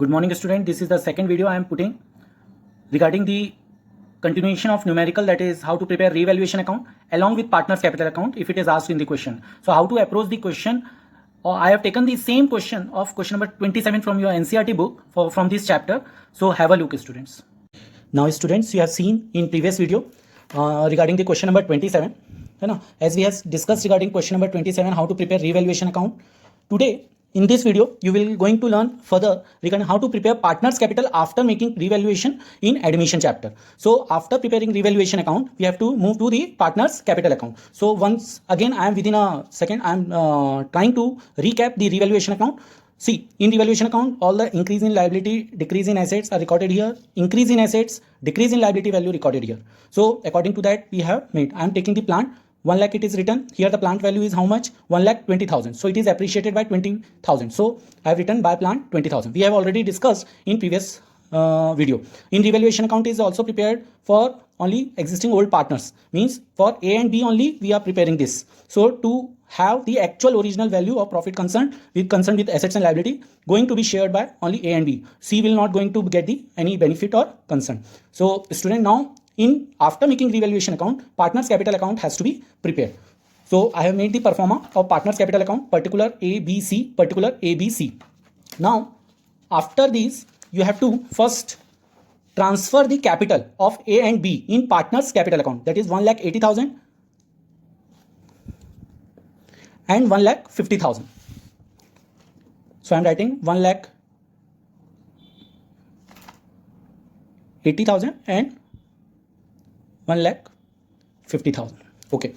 Good morning, student. This is the second video I am putting regarding the continuation of numerical, that is how to prepare revaluation account along with partners capital account if it is asked in the question. So how to approach the question, or I have taken the same question of question number 27 from your NCERT book from this chapter. So have a look, students. Now students, you have seen in previous video regarding the question number 27, as we have discussed regarding question number 27 how to prepare revaluation account. Today in this video, you will going to learn further regarding how to prepare partners capital after making revaluation in admission chapter. So after preparing revaluation account, we have to move to the partners capital account. So once again, I am within a second, I am trying to recap the revaluation account. See, in revaluation account, all the increase in liability, decrease in assets are recorded here. Increase in assets, decrease in liability value recorded here. So according to that, we have made, I am taking the plant. 1 lakh it is written here. The plant value is how much? 1,20,000. So it is appreciated by 20,000. So I have written by plant 20,000. We have already discussed in previous video. In revaluation account is also prepared for only existing old partners. Means for A and B only we are preparing this. So to have the actual original value of profit concerned with assets and liability going to be shared by only A and B. C will not going to get any benefit or concern. So student, now after making revaluation account, partners capital account has to be prepared. So I have made the performa of partners capital account, particular ABC, particular ABC. Now after this, you have to first transfer the capital of A and B in partners capital account, that is 1,80,000 and 1,50,000. So I am writing 1,80,000 and 1,50,000. Okay.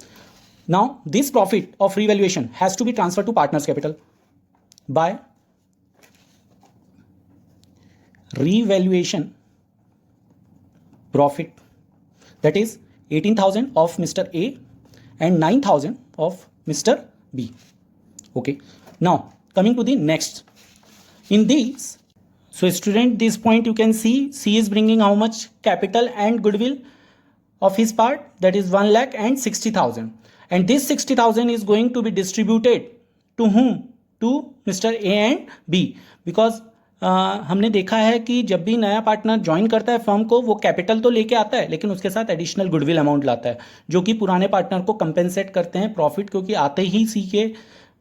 Now this profit of revaluation has to be transferred to partners capital by revaluation profit, that is 18,000 of Mr. A and 9,000 of Mr. B. Okay. Now coming to the next. In this, so student, this point you can see C is bringing how much capital and goodwill of his part, that is 1,60,000, and this 60,000 is going to be distributed to whom? To Mr. A and B, because हमने देखा है कि जब भी नया partner join करता है firm को, वो कैपिटल तो लेके आता है लेकिन उसके साथ एडिशनल गुडविल अमाउंट लाता है जो कि पुराने पार्टनर को कंपेंसेट करते हैं प्रॉफिट, क्योंकि आते ही सी के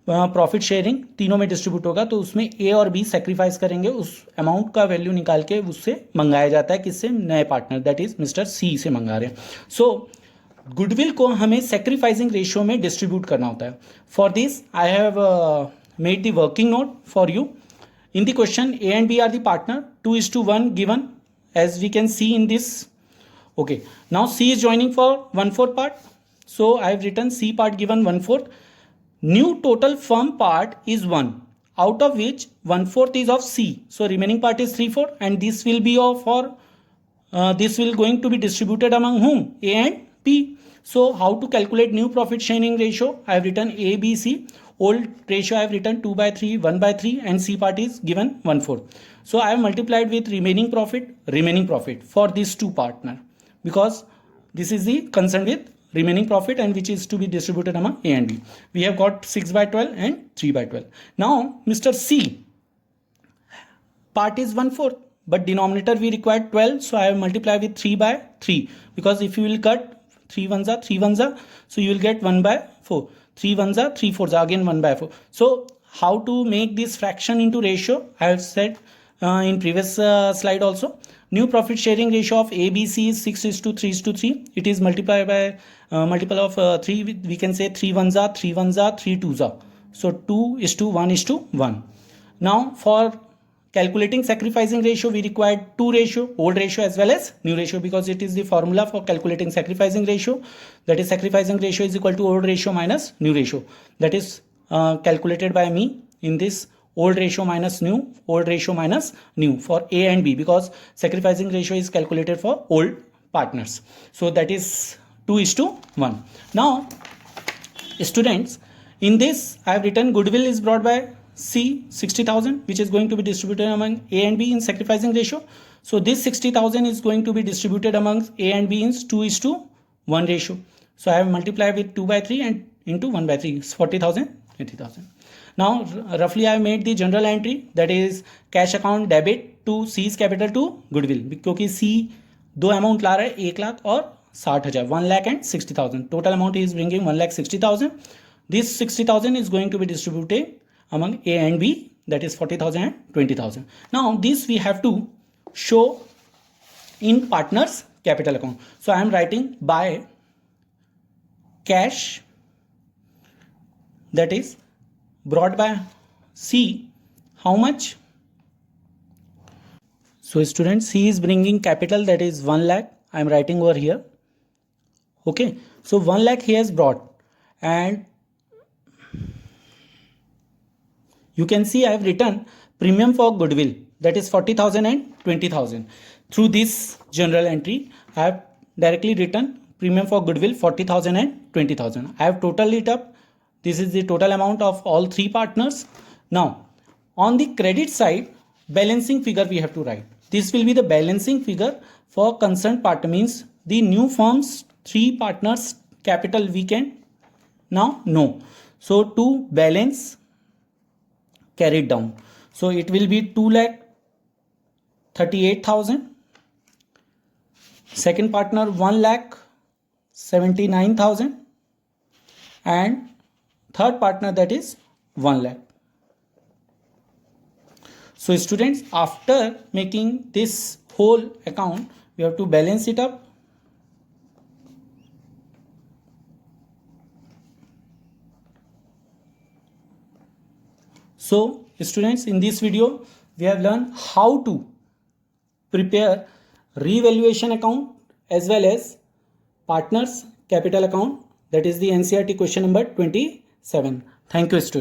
प्रॉफिट शेयरिंग तीनों में डिस्ट्रीब्यूट होगा, तो उसमें ए और बी सेक्रीफाइस करेंगे, उस अमाउंट का वैल्यू निकाल के उससे मंगाया जाता है, किससे? नए पार्टनर, दैट इज मिस्टर सी से मंगा रहे हैं. सो गुडविल को हमें सेक्रीफाइसिंग रेशियो में डिस्ट्रीब्यूट करना होता है. For this I have made the working note for you. In the question, A and B are the partner, 2:1 given, as we can see in this. Okay, now C is joining for 1/4 part. So I have written C part given 1/4. New total firm part is 1, out of which 1/4 is of C. So remaining part is 3/4, and this will be this will going to be distributed among whom? A and B. So how to calculate new profit sharing ratio? I have written A, B, C. Old ratio I have written 2/3, 1/3, and C part is given 1/4. So I have multiplied with remaining profit for these two partner, because this is the concern with remaining profit and which is to be distributed among A and B. We have got 6/12 and 3/12. Now Mr. C part is 1/4, but denominator we require 12, so I have multiplied with 3/3, because if you will cut 3 ones are 3 ones are, so you will get 1/4. 3 ones are 3 fours are again 1/4. So how to make this fraction into ratio? I have said in previous slide also. New profit sharing ratio of ABC is 6:3:3. It is multiplied by multiple of 3. We can say 3 ones are 3 ones are 3 twos are. So 2:1:1. Now for calculating sacrificing ratio, we required two ratio, old ratio as well as new ratio, because it is the formula for calculating sacrificing ratio, that is sacrificing ratio is equal to old ratio minus new ratio. That is calculated by me in this old ratio minus new for A and B, because sacrificing ratio is calculated for old partners. So that is 2:1. Now students, in this I have written goodwill is brought by C, 60,000, which is going to be distributed among A and B in sacrificing ratio. So this 60,000 is going to be distributed amongst A and B in 2:1 ratio. So I have multiplied with 2/3 and into 1/3, 40,000, 20,000. Now roughly I have made the general entry, that is cash account debit to C's capital to goodwill, क्योंकि C दो amount ला रहा है, 1,00,000 और 60,000, 1,00,000 and 60,000. Total amount he is bringing 1,60,000. This 60,000 is going to be distributed among A and B, that is 40,000 and 20,000. Now this we have to show in partners capital account. So I am writing by cash, that is brought by C, how much? So students, C is bringing capital, that is 1,00,000. I am writing over here. Okay, so 1,00,000 he has brought, and you can see I have written premium for goodwill, that is 40,000 and 20,000. Through this general entry, I have directly written premium for goodwill 40,000 and 20,000. I have totaled it up. This is the total amount of all three partners. Now, on the credit side, balancing figure we have to write. This will be the balancing figure for concerned partner, means the new firm's three partners capital we can now know. So to balance carried down, so it will be 2,38,000. Second partner 1,79,000, and third partner, that is 1,00,000. So students, after making this whole account, we have to balance it up. So students, in this video we have learned how to prepare revaluation account as well as partners capital account, that is the NCERT question number 27. Thank you students.